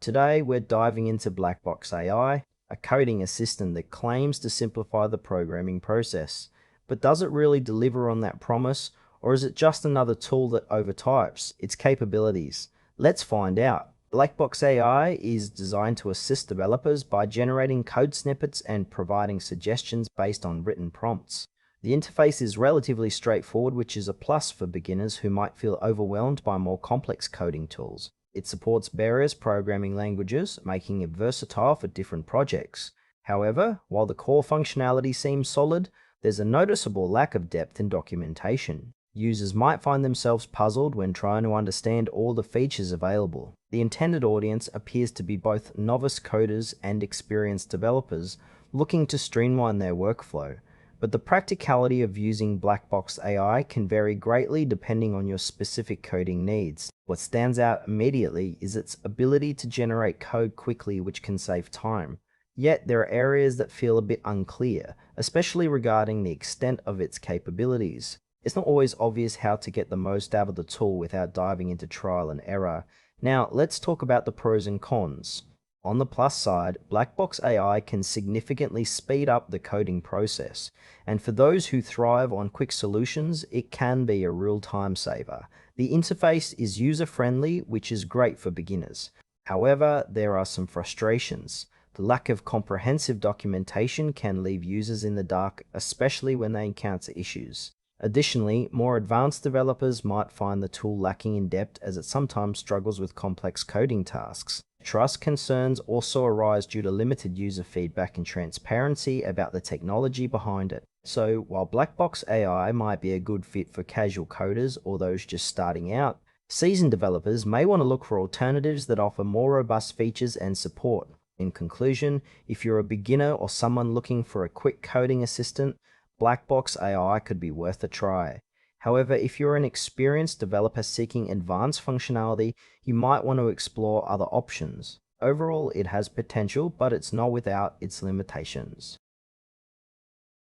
Today, we're diving into Blackbox AI, a coding assistant that claims to simplify the programming process. But does it really deliver on that promise, or is it just another tool that overtypes its capabilities? Let's find out. Blackbox AI is designed to assist developers by generating code snippets and providing suggestions based on written prompts. The interface is relatively straightforward, which is a plus for beginners who might feel overwhelmed by more complex coding tools. It supports various programming languages, making it versatile for different projects. However, while the core functionality seems solid, there's a noticeable lack of depth in documentation. Users might find themselves puzzled when trying to understand all the features available. The intended audience appears to be both novice coders and experienced developers looking to streamline their workflow. But the practicality of using Blackbox AI can vary greatly depending on your specific coding needs. What stands out immediately is its ability to generate code quickly, which can save time. Yet there are areas that feel a bit unclear, especially regarding the extent of its capabilities. It's not always obvious how to get the most out of the tool without diving into trial and error. Now, let's talk about the pros and cons. On the plus side, Blackbox AI can significantly speed up the coding process, and for those who thrive on quick solutions, it can be a real time saver. The interface is user-friendly, which is great for beginners. However, there are some frustrations. The lack of comprehensive documentation can leave users in the dark, especially when they encounter issues. Additionally, more advanced developers might find the tool lacking in depth as it sometimes struggles with complex coding tasks. Trust concerns also arise due to limited user feedback and transparency about the technology behind it. So, while Blackbox AI might be a good fit for casual coders or those just starting out, seasoned developers may want to look for alternatives that offer more robust features and support. In conclusion, if you're a beginner or someone looking for a quick coding assistant, Blackbox AI could be worth a try. However, if you're an experienced developer seeking advanced functionality, you might want to explore other options. Overall, it has potential, but it's not without its limitations.